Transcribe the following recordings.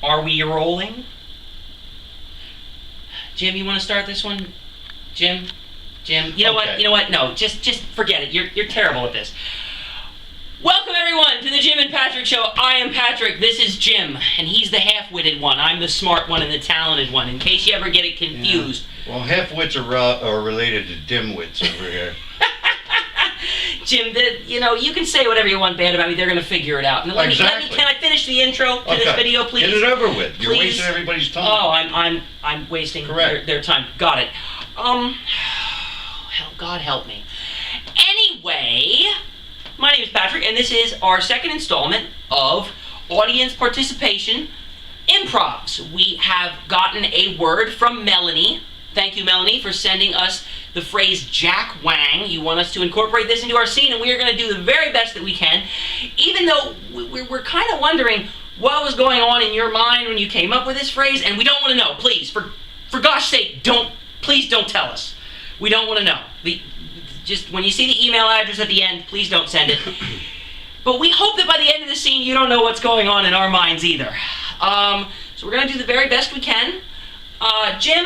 Are we rolling? Jim, you want to start this one? Jim? You know what? You know what? No, just forget it. You're terrible at this. Welcome everyone to the Jim and Patrick Show. I am Patrick. This is Jim, and he's the half-witted one. I'm the smart one and the talented one. In case you ever get it confused. Yeah. Well, half-wits are related to dim-wits over here. Jim, you can say whatever you want bad about me. They're going to figure it out. Now, Exactly. Can I finish the intro to this video, please? Get it over with. You're Please? wasting everybody's time. Oh, I'm wasting their time. Got it. God help me. Anyway, my name is Patrick, and this is our second installment of audience participation improvs. We have gotten a word from Melanie. Thank you, Melanie, for sending us the phrase Jack Wang. You want us to incorporate this into our scene, and we are going to do the very best that we can, even though we're kind of wondering what was going on in your mind when you came up with this phrase, and we don't want to know. Please, for gosh sake, please don't tell us. We don't want to know. Just when you see the email address at the end, please don't send it. But we hope that by the end of the scene, you don't know what's going on in our minds either. So we're going to do the very best we can. Jim,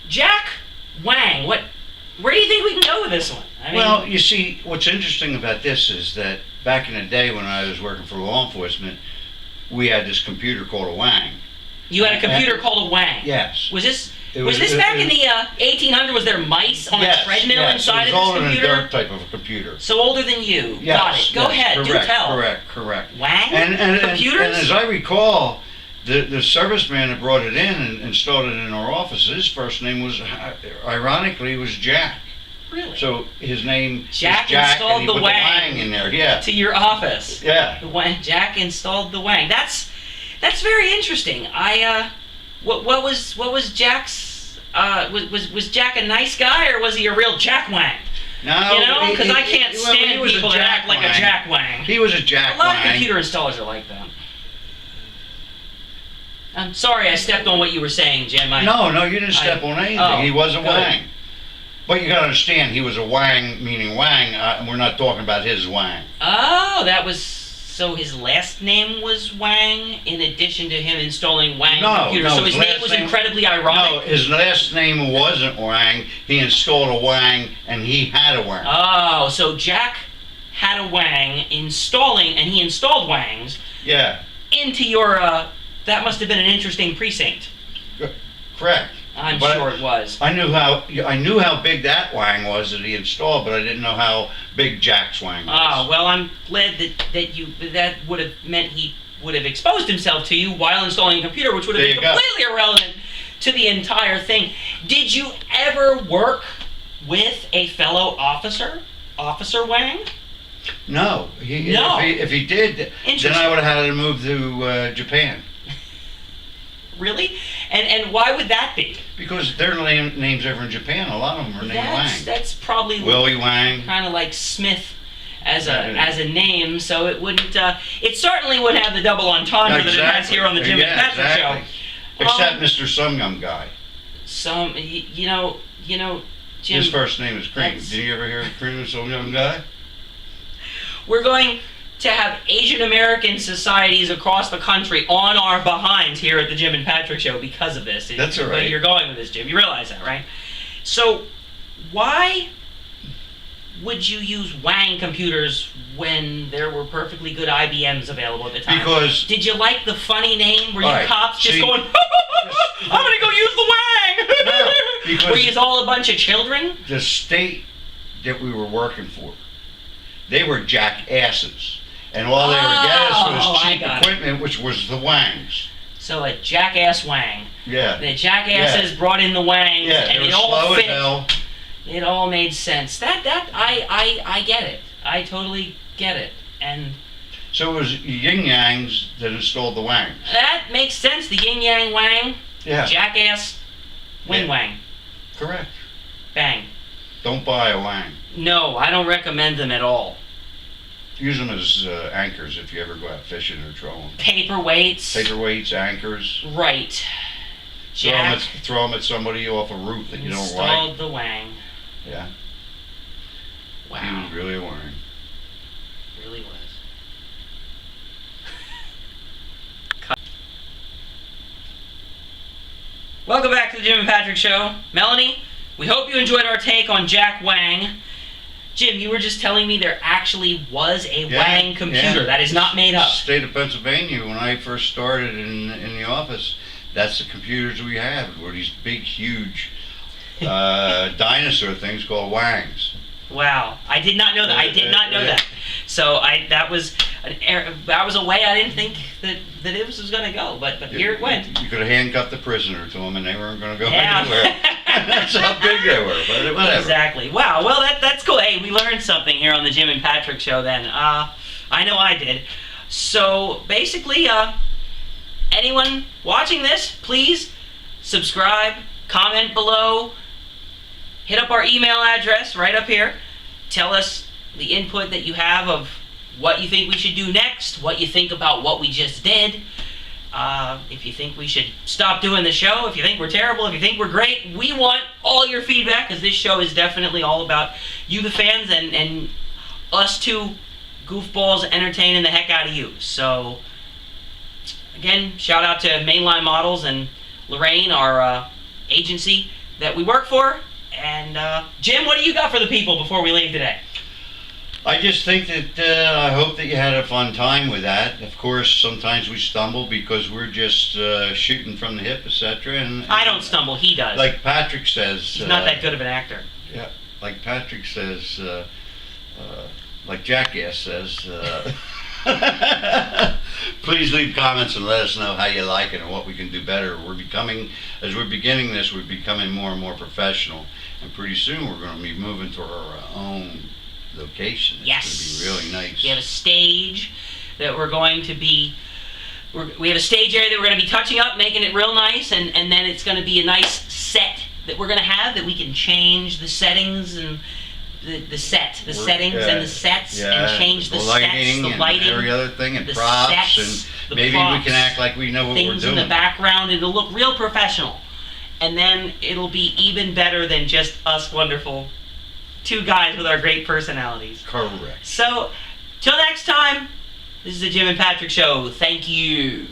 Jack Wang, where do you think we can go with this one? Well, you see, what's interesting about this is that back in the day when I was working for law enforcement, we had this computer called a Wang. You had a computer called a Wang? Yes. Was this back in the 1800s? Was there mice on a treadmill inside of this computer? It was older than a dirt type of a computer. So older than you. Yes, Got it. Go ahead. Correct, do tell. Correct. Wang? Computers? And as I recall, the serviceman that brought it in and installed it in our office, his first name was, ironically, was Jack. Really? So his name Jack is Jack, installed and he the put Wang the Wang in there. Yeah. To your office. Yeah. Jack installed the Wang. That's very interesting. What was Jack's? Was Jack a nice guy, or was he a real Jack Wang? No, because I can't stand people that act like a Jack Wang. He was a Jack Wang. A lot of computer installers are like that. I'm sorry I stepped on what you were saying, Jim. No, you didn't step on anything. Oh, he was a good. Wang. But you got to understand, he was a Wang, meaning Wang. We're not talking about his Wang. Oh, so his last name was Wang, in addition to him installing Wang computer. So his name was incredibly ironic. No, his last name wasn't Wang. He installed a Wang, and he had a Wang. Oh, so Jack had a Wang and he installed Wangs. Yeah. Into your, that must have been an interesting precinct. Correct. I'm sure it was. I knew how big that Wang was that he installed, but I didn't know how big Jack's Wang was. Ah, well, I'm glad that would have meant he would have exposed himself to you while installing a computer, which would have been completely irrelevant to the entire thing. Did you ever work with a fellow officer, Officer Wang? No. If he did, then I would have had to move to Japan. Really? And why would that be? Because their names over in Japan, a lot of them are named Wang. That's probably Willie Wang. Kind of like Smith as a name, so it wouldn't. It certainly would have the double entendre that it has here on the Jim and Patrick Show. Except Mr. Sumgum guy. Jim. His first name is Cream. Did you ever hear of Cream, Sumgum guy? We're going to have Asian American societies across the country on our behinds here at the Jim and Patrick Show because of this. That's all right. You're going with this, Jim. You realize that, right? So, why would you use Wang computers when there were perfectly good IBMs available at the time? Because... Did you like the funny name? Were you cops just going, I'm going to go use the Wang? No, because... Were you all a bunch of children? The state that we were working for, they were jackasses. And all they would get us was cheap equipment, which was the Wangs. So a jackass Wang. Yeah. The jackasses brought in the Wangs, and it all fit. It all made sense. I get it. I totally get it. And so it was Yin Yangs that installed the Wangs. That makes sense. The Yin Yang Wang. Yeah. Jackass. Wing Wang. Correct. Bang. Don't buy a Wang. No, I don't recommend them at all. Use them as anchors if you ever go out fishing or trolling. Paperweights. Anchors. Right. Throw them at somebody off a roof that you don't like. Installed the Wang. Yeah. Wow. He was really a Wang. Really was. Welcome back to the Jim and Patrick Show. Melanie, we hope you enjoyed our take on Jack Wang. Jim, you were just telling me there actually was a Wang computer that is not made up. State of Pennsylvania, when I first started in the office, that's the computers we had, were these big, huge dinosaur things called Wangs. Wow, I did not know that. I did not know that. So that was a way I didn't think that it was going to go, but here it went. You could have handcuffed the prisoner to them, and they weren't going to go anywhere. That's how big they were. But whatever. Exactly. Wow. Well, that's cool. Hey, we learned something here on the Jim and Patrick Show. Then I know I did. So basically, anyone watching this, please subscribe, comment below. Hit up our email address right up here. Tell us the input that you have of what you think we should do next, what you think about what we just did. If you think we should stop doing the show, if you think we're terrible, if you think we're great, we want all your feedback, because this show is definitely all about you, the fans, and us two goofballs entertaining the heck out of you. So, again, shout out to Mainline Models and Lorraine, our agency that we work for. And Jim, what do you got for the people before we leave today? I just think that I hope that you had a fun time with that. Of course, sometimes we stumble because we're just shooting from the hip, etc. And I don't stumble; he does. Like Patrick says, he's not that good of an actor. Yeah, like Patrick says, like Jackass says. Please leave comments and let us know how you like it and what we can do better. As we're beginning this, we're becoming more and more professional, and pretty soon we're going to be moving to our own location. It's Yes. going to be really nice. We have a stage that we're going to be. We have a stage area that we're going to be touching up, making it real nice, and then it's going to be a nice set that we're going to have that we can change the settings and the settings and the sets, and change the lighting, sets, the lighting, and every other thing, and the props, sets, and maybe props, we can act like we know what we're doing. Things in the background, it'll look real professional, and then it'll be even better than just us wonderful two guys with our great personalities. Correct. So, till next time, this is the Jim and Patrick Show. Thank you.